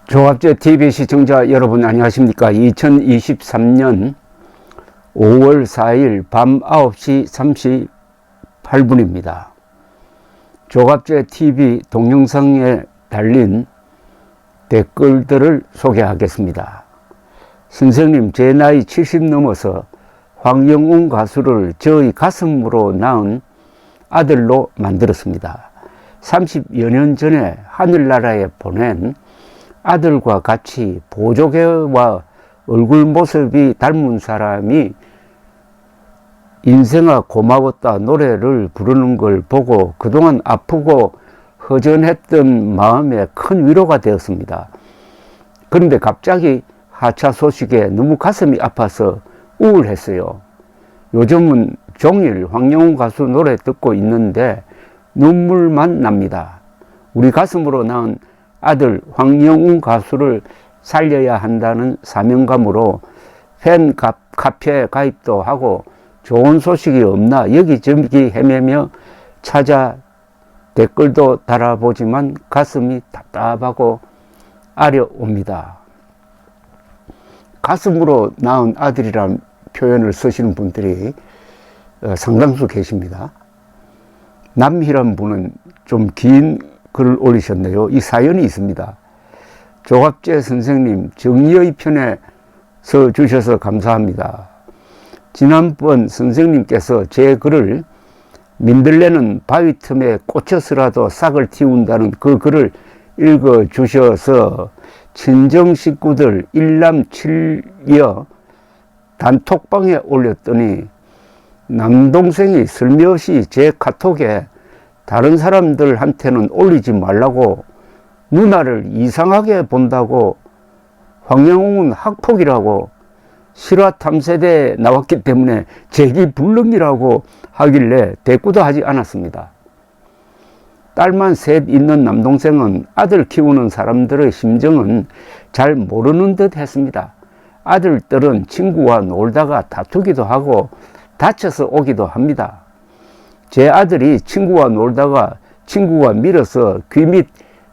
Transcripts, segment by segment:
조갑제 TV 시청자 여러분 안녕하십니까. 2023년 5월 4일 밤 9시 38분입니다. 조갑제 TV 동영상에 달린 댓글들을 소개하겠습니다. 선생님, 제 나이 70 넘어서 황영웅 가수를 저의 가슴으로 낳은 아들로 만들었습니다. 30여 년 전에 하늘나라에 보낸 아들과 같이 보조개와 얼굴 모습이 닮은 사람이 인생아 고마웠다 노래를 부르는 걸 보고 그동안 아프고 허전했던 마음에 큰 위로가 되었습니다. 그런데 갑자기 하차 소식에 너무 가슴이 아파서 우울했어요. 요즘은 종일 황영웅 가수 노래 듣고 있는데 눈물만 납니다. 우리 가슴으로 낳은 아들 황영웅 가수를 살려야 한다는 사명감으로 팬 카페 가입도 하고 좋은 소식이 없나 여기저기 헤매며 찾아 댓글도 달아보지만 가슴이 답답하고 아려옵니다. 가슴으로 낳은 아들이라는 표현을 쓰시는 분들이 상당수 계십니다. 남희란 분은 좀 긴 글을 올리셨네요. 이 사연이 있습니다. 조갑제 선생님, 정의의 편에 서 주셔서 감사합니다. 지난번 선생님께서 제 글을 민들레는 바위 틈에 꽂혀서라도 싹을 틔운다는 그 글을 읽어 주셔서 친정 식구들 일남칠녀 단톡방에 올렸더니 남동생이 슬며시 제 카톡에 다른 사람들한테는 올리지 말라고 누나를 이상하게 본다고 황영웅은 학폭이라고 실화 탐색대에 나왔기 때문에 재기불능이라고 하길래 대꾸도 하지 않았습니다. 딸만 셋 있는 남동생은 아들 키우는 사람들의 심정은 잘 모르는 듯 했습니다. 아들들은 친구와 놀다가 다투기도 하고 다쳐서 오기도 합니다. 제 아들이 친구와 놀다가 친구가 밀어서 귀 밑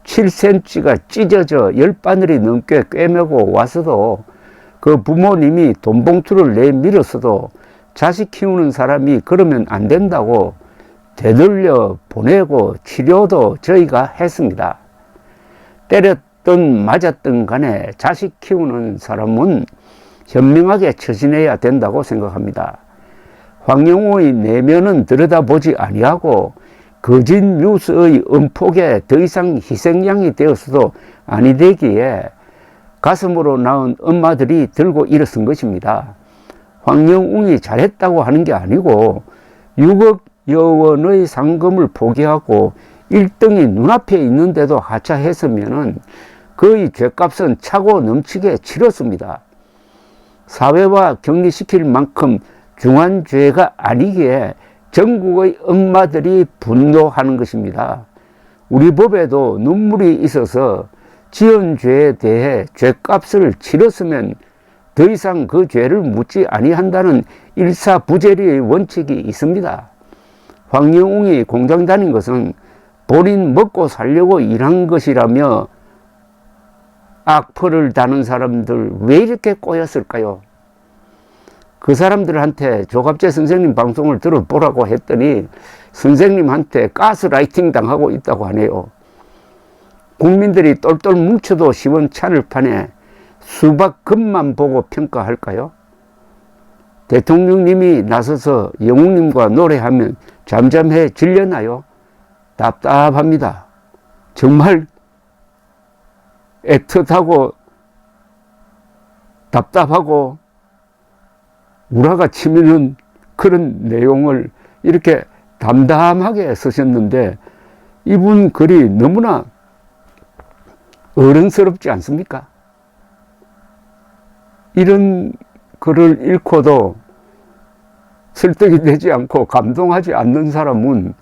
7cm가 찢어져 10바늘이 넘게 꿰매고 와서도 그 부모님이 돈 봉투를 내밀었어도 자식 키우는 사람이 그러면 안 된다고 되돌려 보내고 치료도 저희가 했습니다. 때렸든 맞았든 간에 자식 키우는 사람은 현명하게 처신해야 된다고 생각합니다. 황영웅의 내면은 들여다보지 아니하고 거짓 뉴스의 음폭에 더 이상 희생양이 되었어도 아니 되기에 가슴으로 낳은 엄마들이 들고 일어선 것입니다. 황영웅이 잘했다고 하는 게 아니고 6억여 원의 상금을 포기하고 1등이 눈앞에 있는데도 하차했으면 그의 죗값은 차고 넘치게 치렀습니다. 사회와 격리시킬 만큼 중한 죄가 아니기에 전국의 엄마들이 분노하는 것입니다. 우리 법에도 눈물이 있어서 지은 죄에 대해 죗값을 치렀으면 더 이상 그 죄를 묻지 아니한다는 일사부재리의 원칙이 있습니다. 황영웅이 공장 다닌 것은 본인 먹고 살려고 일한 것이라며 악플을 다는 사람들 왜 이렇게 꼬였을까요? 그 사람들한테 조갑제 선생님 방송을 들어보라고 했더니 선생님한테 가스라이팅 당하고 있다고 하네요. 국민들이 똘똘 뭉쳐도 시원찮을 판에 수박 금만 보고 평가할까요? 대통령님이 나서서 영웅님과 노래하면 잠잠해지려나요? 답답합니다. 정말 애틋하고 답답하고 우라가 치미는 그런 내용을 이렇게 담담하게 쓰셨는데 이분 글이 너무나 어른스럽지 않습니까? 이런 글을 읽고도 설득이 되지 않고 감동하지 않는 사람은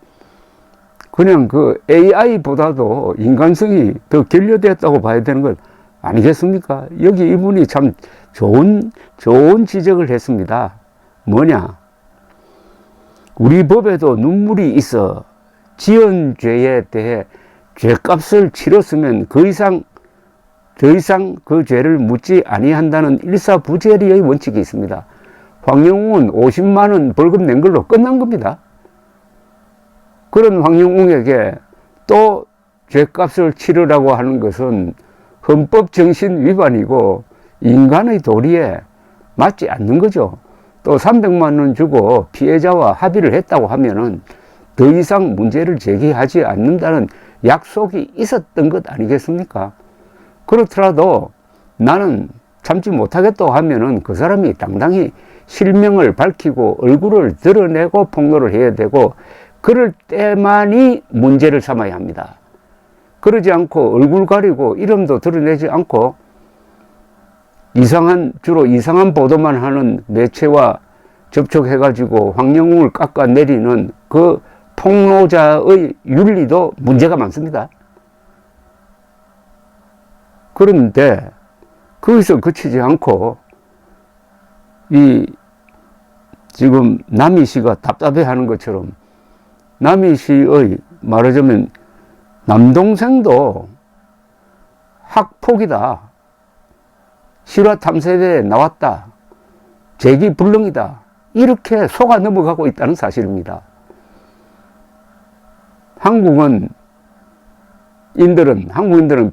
그냥 그 AI보다도 인간성이 더 결여되었다고 봐야 되는 것 아니겠습니까? 여기 이분이 참 좋은 지적을 했습니다. 뭐냐? 우리 법에도 눈물이 있어 지은 죄에 대해 죄값을 치렀으면 그 이상 더 이상 그 죄를 묻지 아니한다는 일사부재리의 원칙이 있습니다. 황영웅은 50만 원 벌금 낸 걸로 끝난 겁니다. 그런 황영웅에게 또 죄값을 치르라고 하는 것은 헌법 정신 위반이고 인간의 도리에 맞지 않는 거죠. 또 300만 원 주고 피해자와 합의를 했다고 하면은 더 이상 문제를 제기하지 않는다는 약속이 있었던 것 아니겠습니까? 그렇더라도 나는 참지 못하겠다고 하면은 그 사람이 당당히 실명을 밝히고 얼굴을 드러내고 폭로를 해야 되고, 그럴 때만이 문제를 삼아야 합니다. 그러지 않고 얼굴 가리고 이름도 드러내지 않고 주로 이상한 보도만 하는 매체와 접촉해가지고 황영웅을 깎아내리는 그 폭로자의 윤리도 문제가 많습니다. 그런데 거기서 그치지 않고 지금 남희 씨가 답답해하는 것처럼 남희 씨의 말하자면 남동생도 학폭이다, 실화 탐색대에 나왔다, 재기불능이다, 이렇게 속아 넘어가고 있다는 사실입니다. 한국인들은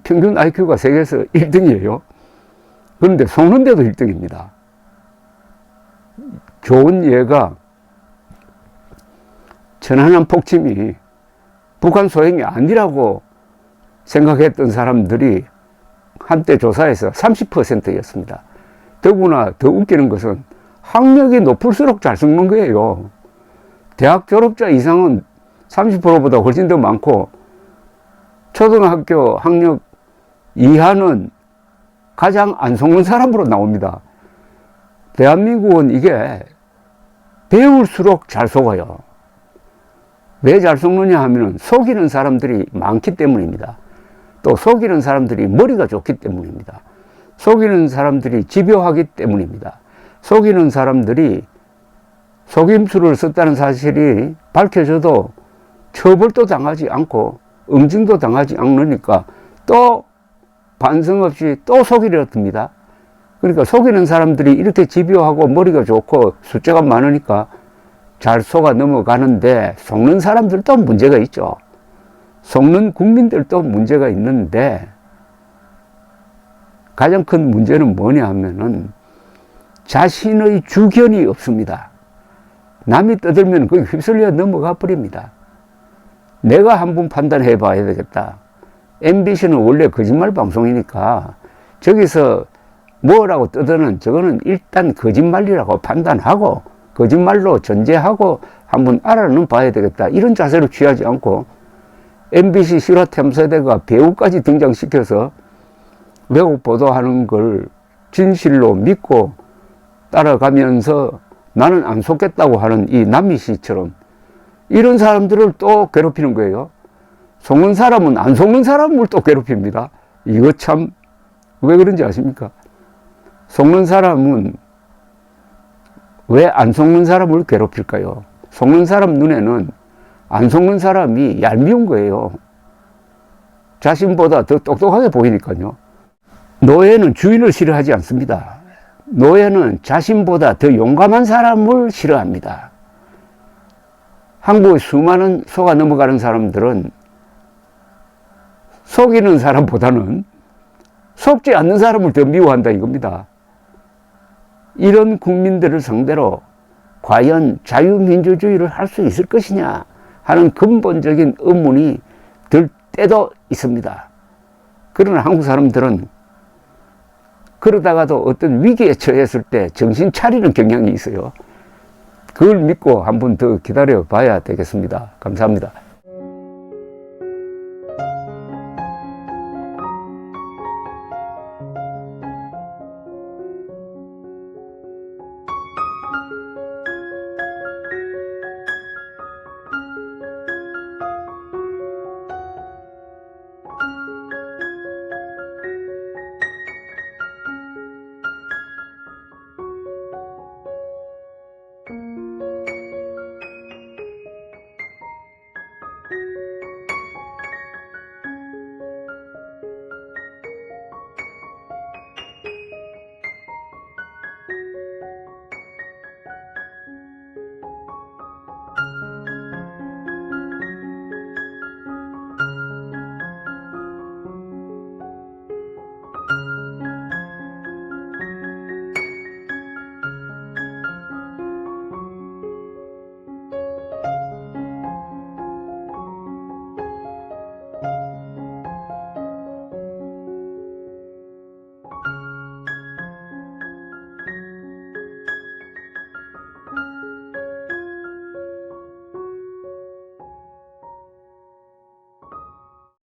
평균 IQ가 세계에서 1등이에요. 그런데 속는데도 1등입니다. 좋은 예가 천안함 폭침이 북한 소행이 아니라고 생각했던 사람들이 한때 조사에서 30%였습니다. 더구나 더 웃기는 것은 학력이 높을수록 잘 섞는 거예요. 대학 졸업자 이상은 30%보다 훨씬 더 많고, 초등학교 학력 이하는 가장 안 속는 사람으로 나옵니다. 대한민국은 이게 배울수록 잘 속아요. 왜 잘 속느냐 하면 속이는 사람들이 많기 때문입니다. 또 속이는 사람들이 머리가 좋기 때문입니다. 속이는 사람들이 집요하기 때문입니다. 속이는 사람들이 속임수를 썼다는 사실이 밝혀져도 처벌도 당하지 않고 응징도 당하지 않으니까 또 반성 없이 또 속이려 듭니다. 그러니까 속이는 사람들이 이렇게 집요하고 머리가 좋고 숫자가 많으니까 잘 속아 넘어가는데, 속는 사람들도 문제가 있죠. 속는 국민들도 문제가 있는데, 가장 큰 문제는 뭐냐 하면은 자신의 주견이 없습니다. 남이 떠들면 거기 휩쓸려 넘어가 버립니다. 내가 한번 판단해 봐야 되겠다. MBC는 원래 거짓말 방송이니까 저기서 뭐라고 떠드는 저거는 일단 거짓말이라고 판단하고 거짓말로 전제하고 한번 알아는 봐야 되겠다, 이런 자세를 취하지 않고 MBC 실화탐사대가 배우까지 등장시켜서 왜곡 보도하는 걸 진실로 믿고 따라가면서 나는 안 속겠다고 하는 이 남희 씨처럼 이런 사람들을 또 괴롭히는 거예요. 속는 사람은 안 속는 사람을 또 괴롭힙니다. 이거 참 왜 그런지 아십니까? 속는 사람은 왜 안 속는 사람을 괴롭힐까요? 속는 사람 눈에는 안 속는 사람이 얄미운 거예요. 자신보다 더 똑똑하게 보이니까요. 노예는 주인을 싫어하지 않습니다. 노예는 자신보다 더 용감한 사람을 싫어합니다. 한국의 수많은 속아 넘어가는 사람들은 속이는 사람보다는 속지 않는 사람을 더 미워한다 이겁니다. 이런 국민들을 상대로 과연 자유민주주의를 할 수 있을 것이냐 하는 근본적인 의문이 들 때도 있습니다. 그러나 한국 사람들은 그러다가도 어떤 위기에 처했을 때 정신 차리는 경향이 있어요. 그걸 믿고 한번 더 기다려 봐야 되겠습니다. 감사합니다.